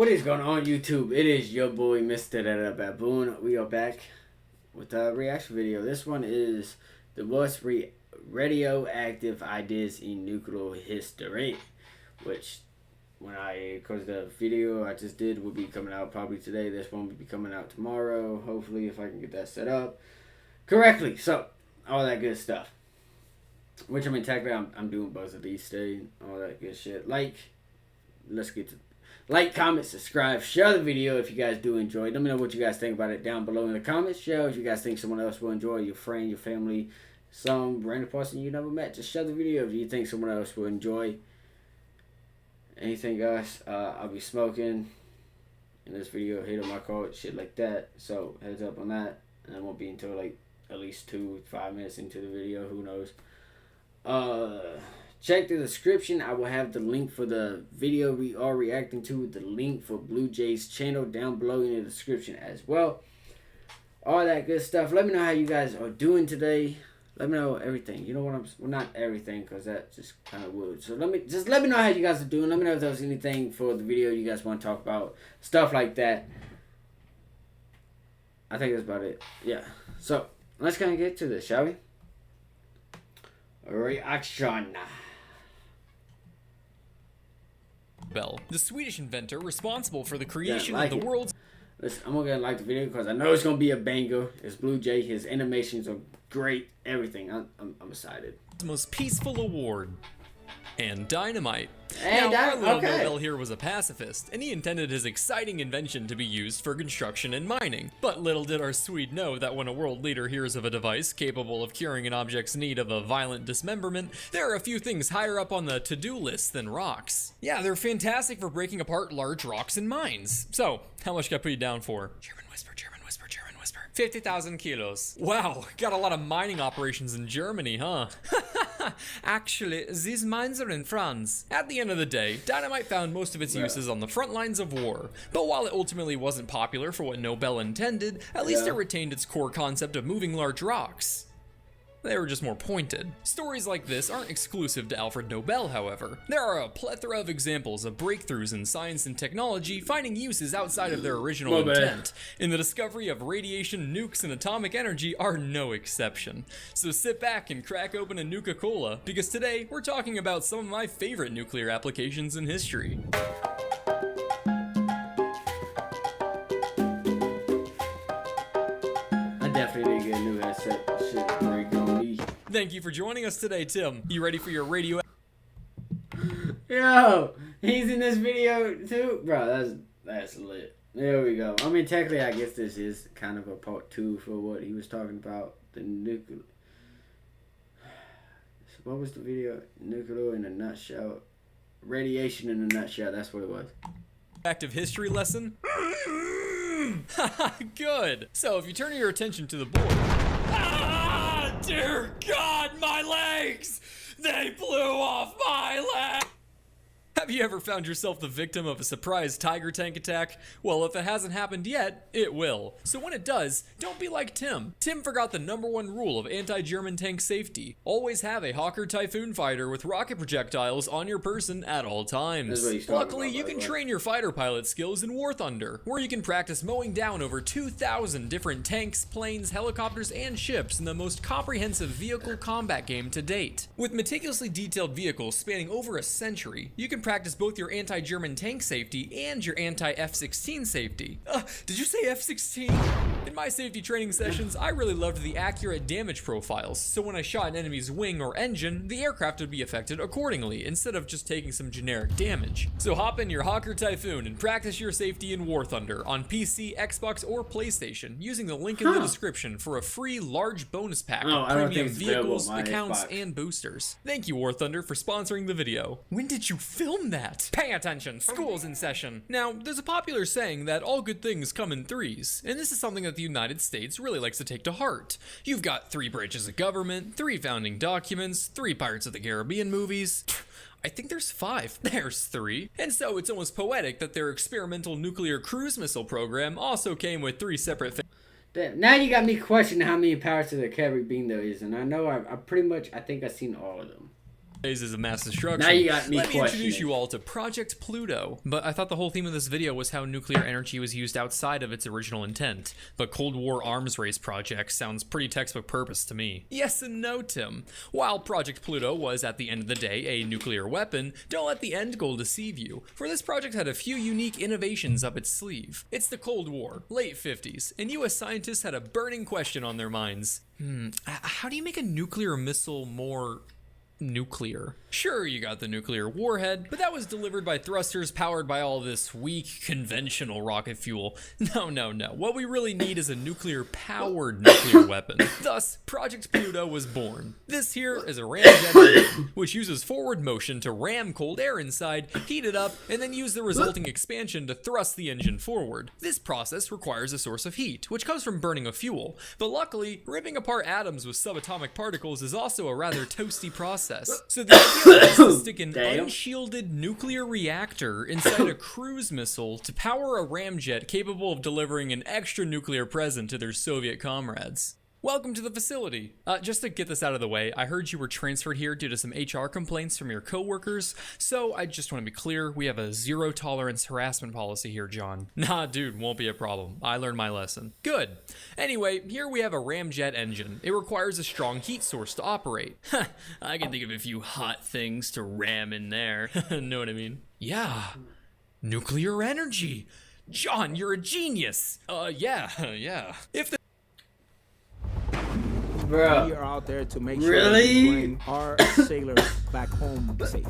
What is going on, YouTube? It is your boy, MrBaboon. We are back with a reaction video. This one is the most radioactive ideas in nuclear history, which because the video I just did will be coming out probably today. This one will be coming out tomorrow, hopefully, if I can get that set up correctly. So, all that good stuff. Which, I mean, technically, I'm doing both of these today, all that good shit. Let's get to like, comment, subscribe, share the video if you guys do enjoy. Let me know what you guys think about it down below in the comments. Share if you guys think someone else will enjoy, your friend, your family, some random person you never met. Just share the video if you think someone else will enjoy. Anything else, I'll be smoking in this video, hit on my car, shit like that. So, heads up on that. And it won't be until like at least 2-5 minutes into the video, who knows. Check the description. I will have the link for the video we are reacting to, the link for Blue Jay's channel down below in the description as well. All that good stuff. Let me know how you guys are doing today. Let me know everything. You know what well, not everything, because that just kind of would. So let me know how you guys are doing. Let me know if there's anything for the video you guys want to talk about. Stuff like that. I think that's about it. Yeah. So let's kind of get to this, shall we? Reaction. Bell, the Swedish inventor responsible for the creation of the world's... Listen, I'm gonna like the video because I know it's gonna be a banger. It's Blue Jay. His animations are great. Everything. I'm excited. Most peaceful award. And dynamite. And now, our little Nobel here was a pacifist, and he intended his exciting invention to be used for construction and mining. But little did our Swede know that when a world leader hears of a device capable of curing an object's need of a violent dismemberment, there are a few things higher up on the to-do list than rocks. Yeah, they're fantastic for breaking apart large rocks in mines. So, how much can I put you down for? German whisper, German whisper, German whisper. 50,000 kilos. Wow, got a lot of mining operations in Germany, huh? Actually, these mines are in France. At the end of the day, dynamite found most of its uses on the front lines of war. But while it ultimately wasn't popular for what Nobel intended, at least it retained its core concept of moving large rocks. They were just more pointed. Stories like this aren't exclusive to Alfred Nobel, however. There are a plethora of examples of breakthroughs in science and technology finding uses outside of their original intent, and the discovery of radiation, nukes, and atomic energy are no exception. So sit back and crack open a Nuka-Cola, because today we're talking about some of my favorite nuclear applications in history. I definitely need to get a new headset. Shit, break on me. Thank you for joining us today, Tim. You ready for your radio? Yo, he's in this video too, bro. That's lit. There we go. I mean, technically, I guess this is kind of a part 2 for what he was talking about, the nuclear. So what was the video? Nuclear in a nutshell. Radiation in a nutshell. That's what it was. Active history lesson. Good. So if you turn your attention to the board. Ah, dear God, my legs! They blew off my legs! Have you ever found yourself the victim of a surprise tiger tank attack? Well, if it hasn't happened yet, it will. So when it does, don't be like Tim. Tim forgot the #1 rule of anti-German tank safety. Always have a Hawker Typhoon fighter with rocket projectiles on your person at all times. Luckily, you can train your fighter pilot skills in War Thunder, where you can practice mowing down over 2,000 different tanks, planes, helicopters, and ships in the most comprehensive vehicle combat game to date. With meticulously detailed vehicles spanning over a century, you can practice both your anti-German tank safety and your anti-F-16 safety. Did you say F-16? In my safety training sessions, I really loved the accurate damage profiles, so when I shot an enemy's wing or engine, the aircraft would be affected accordingly, instead of just taking some generic damage. So hop in your Hawker Typhoon and practice your safety in War Thunder on PC, Xbox, or PlayStation, using the link in the description for a free large bonus pack of premium vehicles, accounts, and boosters. Thank you, War Thunder, for sponsoring the video. When did you film that? Pay attention, school's in session. Now, there's a popular saying that all good things come in threes, and this is something that the United States really likes to take to heart. You've got 3 branches of government, 3 founding documents, 3 Pirates of the Caribbean movies. I think there's 5. There's 3. And so it's almost poetic that their experimental nuclear cruise missile program also came with 3 separate things. Damn, now you got me questioning how many Pirates of the Caribbean there is, and I know I pretty much, I think I've seen all of them. phases of mass destruction. Now you got me Let me introduce questioning. you all to Project Pluto. But I thought the whole theme of this video was how nuclear energy was used outside of its original intent. But Cold War arms race project sounds pretty textbook purpose to me. Yes and no, Tim. While Project Pluto was, at the end of the day, a nuclear weapon, don't let the end goal deceive you, for this project had a few unique innovations up its sleeve. It's the Cold War, late 50s, and US scientists had a burning question on their minds. How do you make a nuclear missile more nuclear? Sure, you got the nuclear warhead, but that was delivered by thrusters powered by all this weak, conventional rocket fuel. No. What we really need is a nuclear-powered nuclear weapon. Thus, Project Pluto was born. This here is a ramjet engine, which uses forward motion to ram cold air inside, heat it up, and then use the resulting expansion to thrust the engine forward. This process requires a source of heat, which comes from burning of fuel. But luckily, ripping apart atoms with subatomic particles is also a rather toasty process. So the idea is to stick an unshielded nuclear reactor inside a cruise missile to power a ramjet capable of delivering an extra nuclear present to their Soviet comrades. Welcome to the facility. Just to get this out of the way, I heard you were transferred here due to some HR complaints from your coworkers, so I just want to be clear, we have a zero tolerance harassment policy here, John. Nah, dude, won't be a problem. I learned my lesson. Good. Anyway, here we have a ramjet engine. It requires a strong heat source to operate. I can think of a few hot things to ram in there. Know what I mean? Yeah. Nuclear energy. John, you're a genius. Yeah. If the Bro. We are out there to make sure Really? we bring our sailors back home safe.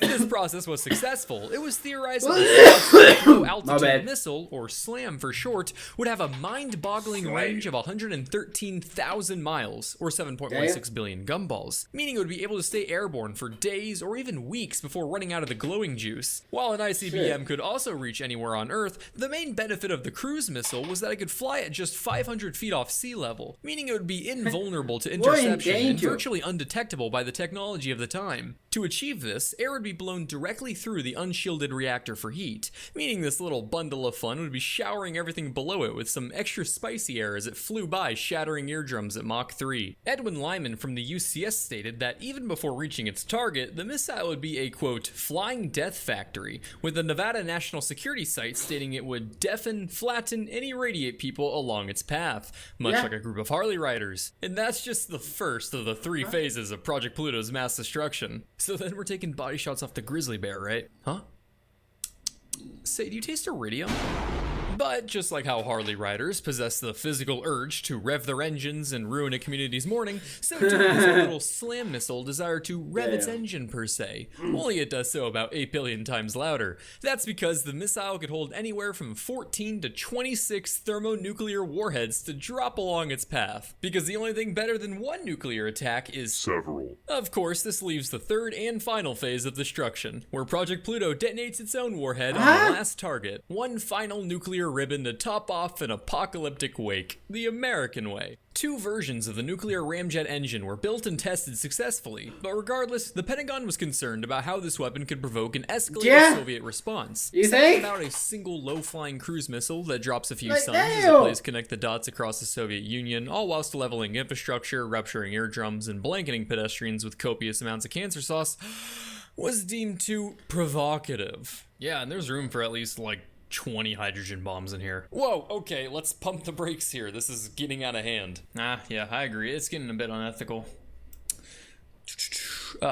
If this process was successful, it was theorized that a low-altitude missile, or SLAM for short, would have a mind-boggling range of 113,000 miles, or 7.16 billion gumballs, meaning it would be able to stay airborne for days or even weeks before running out of the glowing juice. While an ICBM could also reach anywhere on Earth, the main benefit of the cruise missile was that it could fly at just 500 feet off sea level, meaning it would be invulnerable to interception and virtually undetectable by the technology of the time. To achieve this, air would be blown directly through the unshielded reactor for heat, meaning this little bundle of fun would be showering everything below it with some extra spicy air as it flew by, shattering eardrums at Mach 3. Edwin Lyman from the UCS stated that even before reaching its target, the missile would be a, quote, flying death factory, with the Nevada National Security Site stating it would deafen, flatten, and irradiate people along its path, much like a group of Harley riders. And that's just the first of the 3 phases of Project Pluto's mass destruction. So then we're taking body shots off the grizzly bear, right? Huh? Say, do you taste iridium? But just like how Harley riders possess the physical urge to rev their engines and ruin a community's morning, so too does a little SLAM missile desire to rev its engine per se. Only it does so about 8 billion times louder. That's because the missile could hold anywhere from 14 to 26 thermonuclear warheads to drop along its path. Because the only thing better than one nuclear attack is several. Of course, this leaves the third and final phase of destruction, where Project Pluto detonates its own warhead on the last target. One final nuclear ribbon to top off an apocalyptic wake, the American way. 2 versions of the nuclear ramjet engine were built and tested successfully, but regardless, the Pentagon was concerned about how this weapon could provoke an escalated Soviet response. You think? About a single low-flying cruise missile that drops a few suns as it plays connect the dots across the Soviet Union, all whilst leveling infrastructure, rupturing eardrums, and blanketing pedestrians with copious amounts of cancer sauce, was deemed too provocative. Yeah, and there's room for at least, 20 hydrogen bombs in here. Whoa, okay, let's pump the brakes here. This is getting out of hand. Yeah, I agree. It's getting a bit unethical.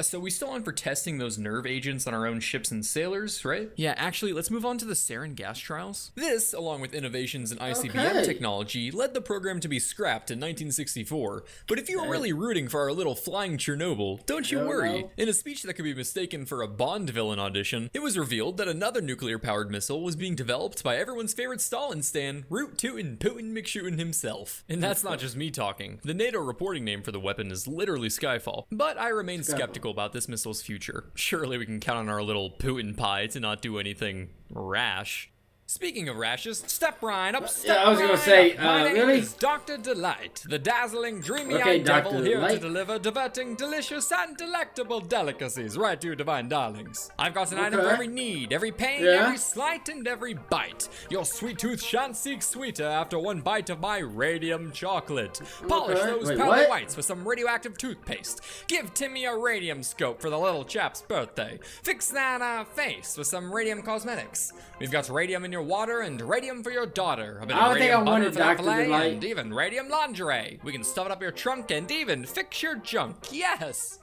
So we still on for testing those nerve agents on our own ships and sailors, right? Yeah, actually, let's move on to the sarin gas trials. This, along with innovations in ICBM technology, led the program to be scrapped in 1964. But if you were really rooting for our little flying Chernobyl, don't you worry. In a speech that could be mistaken for a Bond villain audition, it was revealed that another nuclear-powered missile was being developed by everyone's favorite Stalin stan, Root Tootin' Putin McShootin' himself. And that's not just me talking. The NATO reporting name for the weapon is literally Skyfall. But I remain skeptical about this missile's future. Surely we can count on our little Putin pie to not do anything rash. Speaking of rashes, step right up, step Yeah, I was gonna right say, up. My name really? is Dr. Delight, the dazzling, dreamy-eyed Okay, devil Dr. here to Delight. deliver diverting, delicious, and delectable delicacies right to you divine darlings. I've got an item for Okay. every need, every pain, Yeah. every slight, and every bite. Your sweet tooth shan't seek sweeter after one bite of my radium chocolate. Polish Okay. those Wait, pearly what? whites with some radioactive toothpaste. Give Timmy a radium scope for the little chap's birthday. Fix that face with some radium cosmetics. We've got radium in your water and radium for your daughter. A bit I of don't think radium I wanted butter for that Dr. fillet, Delight. and even radium lingerie. We can stuff it up your trunk and even fix your junk. Yes!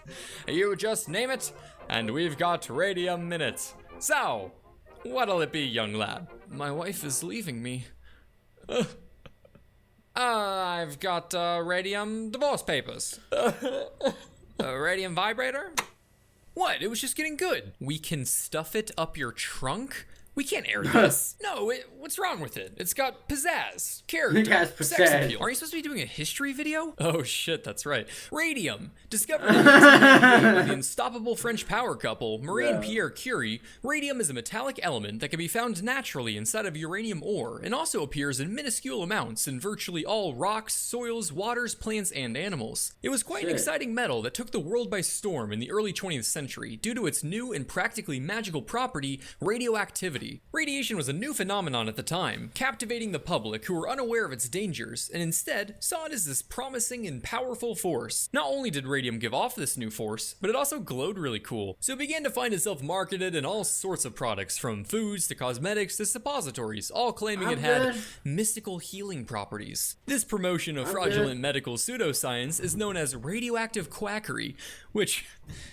You just name it, and we've got radium in it. So, what'll it be, young lad? My wife is leaving me. I've got radium divorce papers. A radium vibrator? What? It was just getting good. We can stuff it up your trunk? We can't air this. No, what's wrong with it? It's got pizzazz, character, It has sex pizzazz. appeal. Are you supposed to be doing a history video? Oh shit, that's right. Radium. Discovered in 1998 by the unstoppable French power couple, Marie and Pierre Curie, radium is a metallic element that can be found naturally inside of uranium ore and also appears in minuscule amounts in virtually all rocks, soils, waters, plants, and animals. It was quite an exciting metal that took the world by storm in the early 20th century due to its new and practically magical property, radioactivity. Radiation was a new phenomenon at the time, captivating the public who were unaware of its dangers and instead saw it as this promising and powerful force. Not only did radium give off this new force, but it also glowed really cool, so it began to find itself marketed in all sorts of products, from foods to cosmetics to suppositories, all claiming it had mystical healing properties. This promotion of fraudulent medical pseudoscience is known as radioactive quackery, which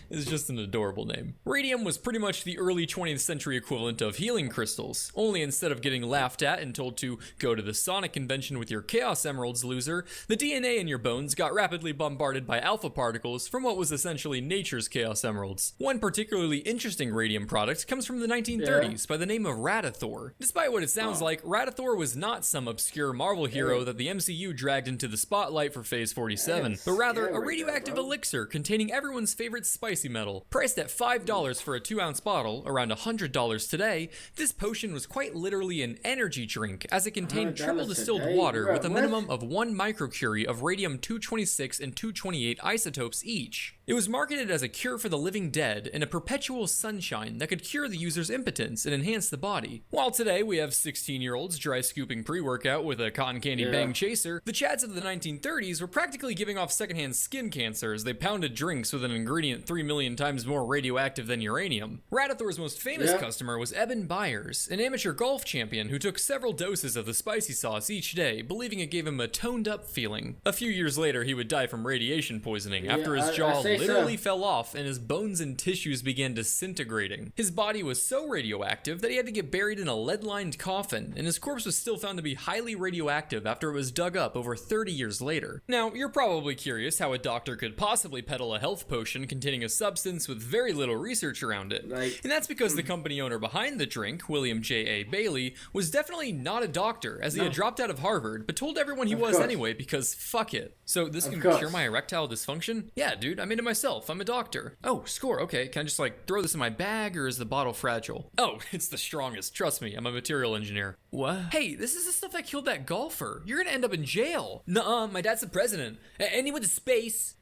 is just an adorable name. Radium was pretty much the early 20th century equivalent of healing crystals, only instead of getting laughed at and told to go to the Sonic convention with your Chaos Emeralds, loser, the DNA in your bones got rapidly bombarded by alpha particles from what was essentially nature's Chaos Emeralds. One particularly interesting radium product comes from the 1930s by the name of Radithor. Despite what it sounds like, Radithor was not some obscure Marvel hero that the MCU dragged into the spotlight for Phase 47, but rather a radioactive elixir containing everyone's favorite spicy metal. Priced at $5 for a 2-ounce bottle, around $100 today, this potion was quite literally an energy drink, as it contained triple distilled water with a minimum of 1 microcurie of radium-226 and 228 isotopes each. It was marketed as a cure for the living dead and a perpetual sunshine that could cure the user's impotence and enhance the body. While today we have 16-year-olds dry scooping pre-workout with a cotton candy bang chaser, the Chads of the 1930s were practically giving off secondhand skin cancer as they pounded drinks with an ingredient 3 million times more radioactive than uranium. Radithor's most famous customer was Eben Byers, an amateur golf champion who took several doses of the spicy sauce each day, believing it gave him a toned-up feeling. A few years later, he would die from radiation poisoning after his jaw literally fell off and his bones and tissues began disintegrating. His body was so radioactive that he had to get buried in a lead-lined coffin, and his corpse was still found to be highly radioactive after it was dug up over 30 years later. Now, you're probably curious how a doctor could possibly peddle a health potion containing a substance with very little research around it. And that's because the company owner behind the drink, William J.A. Bailey, was definitely not a doctor, as he had dropped out of Harvard, but told everyone he was anyway because fuck it. So this can cure my erectile dysfunction? Yeah, dude, I made it myself. I'm a doctor. Oh, score. Okay, can I just throw this in my bag, or is the bottle fragile? Oh, it's the strongest. Trust me, I'm a material engineer. What? Hey, this is the stuff that killed that golfer. You're gonna end up in jail. Nuh-uh, my dad's the president. And he went to space.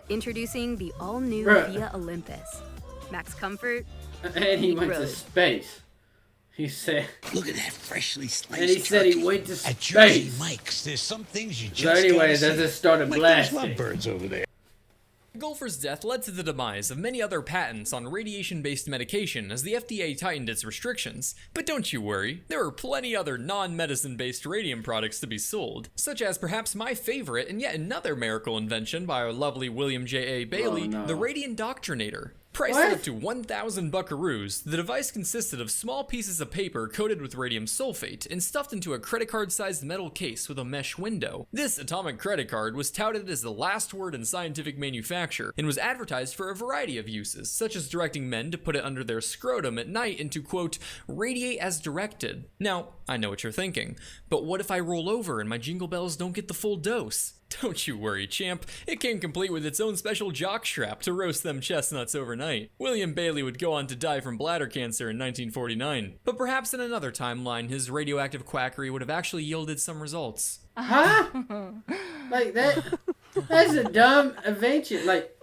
Introducing the all-new Via Olympus. Max comfort. And he went to space. He said, "Look at that freshly sliced and he said he went to space. At Mike's, there's some things you just So anyways, gotta as see. it started Like blasting. those lovebirds over there." The golfer's death led to the demise of many other patents on radiation-based medication as the FDA tightened its restrictions. But don't you worry, there are plenty other non-medicine-based radium products to be sold, such as perhaps my favorite and yet another miracle invention by our lovely William J.A. Bailey, the Radiandoctrinator. Priced at up to 1,000 buckaroos, the device consisted of small pieces of paper coated with radium sulfate and stuffed into a credit card-sized metal case with a mesh window. This atomic credit card was touted as the last word in scientific manufacture and was advertised for a variety of uses, such as directing men to put it under their scrotum at night and to, quote, radiate as directed. Now, I know what you're thinking, but what if I roll over and my jingle bells don't get the full dose? Don't you worry, champ. It came complete with its own special jockstrap to roast them chestnuts overnight. William Bailey would go on to die from bladder cancer in 1949. But perhaps in another timeline, his radioactive quackery would have actually yielded some results. Huh? Like that? That's a dumb invention. Like,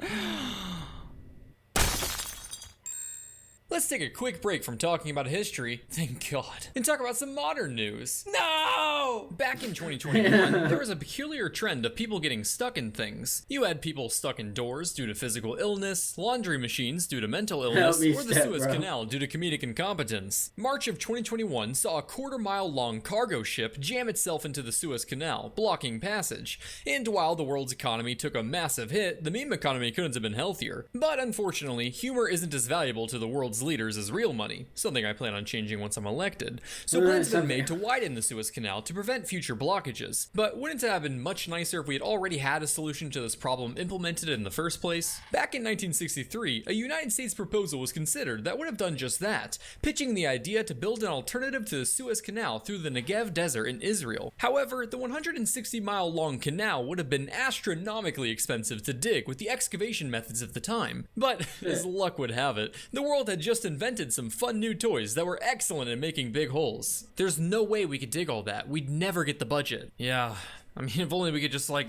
Let's take a quick break from talking about history, thank God, and talk about some modern news. No! Back in 2021, there was a peculiar trend of people getting stuck in things. You had people stuck indoors due to physical illness, laundry machines due to mental illness, or the Suez Canal due to comedic incompetence. March of 2021 saw a quarter-mile-long cargo ship jam itself into the Suez Canal, blocking passage. And while the world's economy took a massive hit, the meme economy couldn't have been healthier. But unfortunately, humor isn't as valuable to the world's leaders as real money, something I plan on changing once I'm elected. So plans have been made to widen the Suez Canal to prevent future blockages. But wouldn't it have been much nicer if we had already had a solution to this problem implemented in the first place? Back in 1963, a United States proposal was considered that would have done just that, pitching the idea to build an alternative to the Suez Canal through the Negev Desert in Israel. However, the 160-mile long canal would have been astronomically expensive to dig with the excavation methods of the time. But, as luck would have it, the world had just invented some fun new toys that were excellent in making big holes. There's no way we could dig all that. We'd never get the budget. Yeah, I mean, if only we could just, like,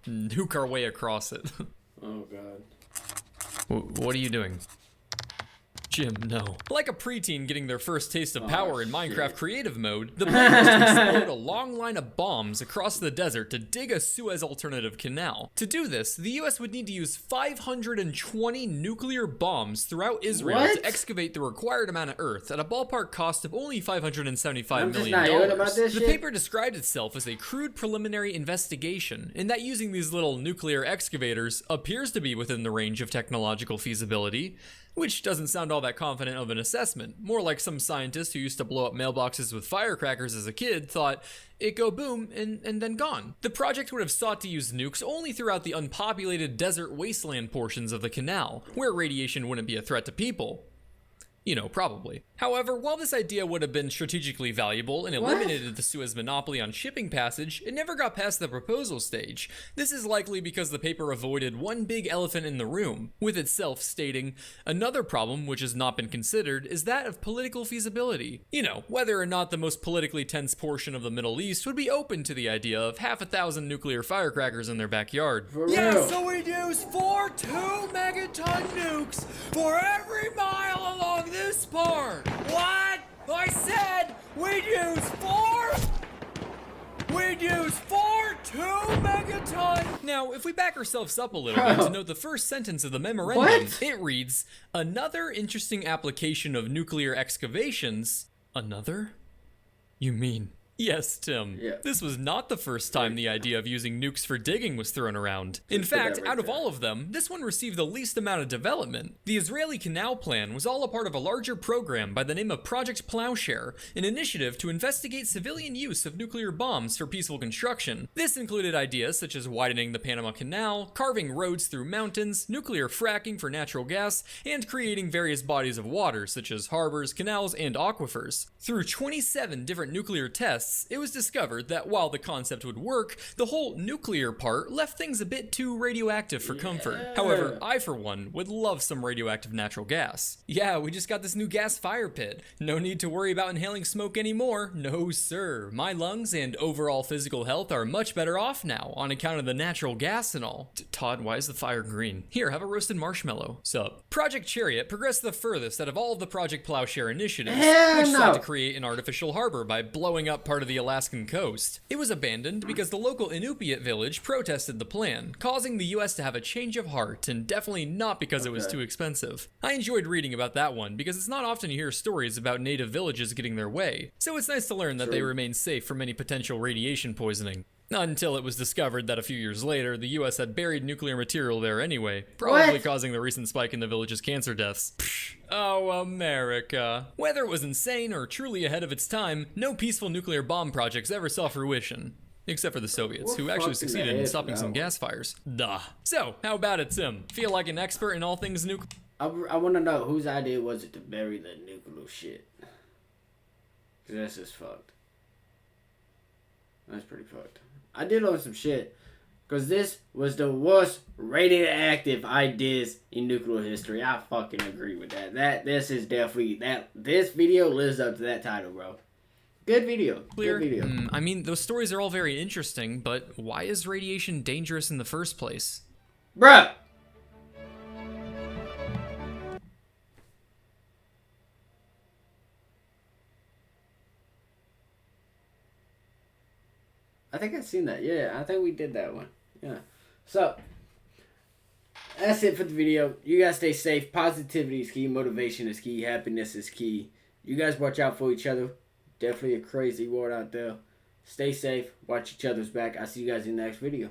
nuke our way across it. oh God. What are you doing? Jim, no. Like a preteen getting their first taste of power in Minecraft creative mode, the plan was to explode a long line of bombs across the desert to dig a Suez alternative canal. To do this, the US would need to use 520 nuclear bombs throughout Israel to excavate the required amount of earth at a ballpark cost of only $575 million. The paper described itself as a crude preliminary investigation, in that using these little nuclear excavators appears to be within the range of technological feasibility. Which doesn't sound all that confident of an assessment. More like some scientist who used to blow up mailboxes with firecrackers as a kid thought, it go boom, and then gone. The project would have sought to use nukes only throughout the unpopulated desert wasteland portions of the canal, where radiation wouldn't be a threat to people. You know, probably. However, while this idea would have been strategically valuable and eliminated the Suez monopoly on shipping passage, it never got past the proposal stage. This is likely because the paper avoided one big elephant in the room, with itself stating, another problem which has not been considered is that of political feasibility. You know, whether or not the most politically tense portion of the Middle East would be open to the idea of 1,000 nuclear firecrackers in their backyard. Yeah, so we'd use 4 2-megaton nukes for every mile along this part. What? I said we'd use 4 2-megaton. Now, if we back ourselves up a little bit to note the first sentence of the memorandum, it reads, another interesting application of nuclear excavations. Another? You mean? Yes, Tim. Yeah. This was not the first time the idea of using nukes for digging was thrown around. In fact, out of all of them, this one received the least amount of development. The Israeli Canal Plan was all a part of a larger program by the name of Project Plowshare, an initiative to investigate civilian use of nuclear bombs for peaceful construction. This included ideas such as widening the Panama Canal, carving roads through mountains, nuclear fracking for natural gas, and creating various bodies of water such as harbors, canals, and aquifers. Through 27 different nuclear tests, it was discovered that while the concept would work, the whole nuclear part left things a bit too radioactive for comfort. However, I for one would love some radioactive natural gas. Yeah, we just got this new gas fire pit. No need to worry about inhaling smoke anymore. No sir, my lungs and overall physical health are much better off now on account of the natural gas and all. Todd, why is the fire green? Here, have a roasted marshmallow. Sup. Project Chariot progressed the furthest out of all of the Project Plowshare initiatives, which sought to create an artificial harbor by blowing up part of the Alaskan coast. It was abandoned because the local Inupiat village protested the plan, causing the US to have a change of heart, and definitely not because it was too expensive. I enjoyed reading about that one because it's not often you hear stories about native villages getting their way, so it's nice to learn that they remain safe from any potential radiation poisoning. Until it was discovered that a few years later, the US had buried nuclear material there anyway, probably causing the recent spike in the village's cancer deaths. Psh, oh, America. Whether it was insane or truly ahead of its time, no peaceful nuclear bomb projects ever saw fruition. Except for the Soviets, who actually succeeded in stopping some gas fires. Duh. So, how about it, Tim? Feel like an expert in all things nuclear? I want to know whose idea was it to bury the nuclear shit? Cause that's just fucked. That's pretty fucked. I did learn some shit. Because this was the worst radioactive ideas in nuclear history. I fucking agree with that. This is definitely this video lives up to that title, bro. Good video. Clear. Good video. I mean, those stories are all very interesting, but why is radiation dangerous in the first place? Bruh. I think I've seen that. Yeah, I think we did that one. Yeah. So, that's it for the video. You guys stay safe. Positivity is key. Motivation is key. Happiness is key. You guys watch out for each other. Definitely a crazy world out there. Stay safe. Watch each other's back. I'll see you guys in the next video.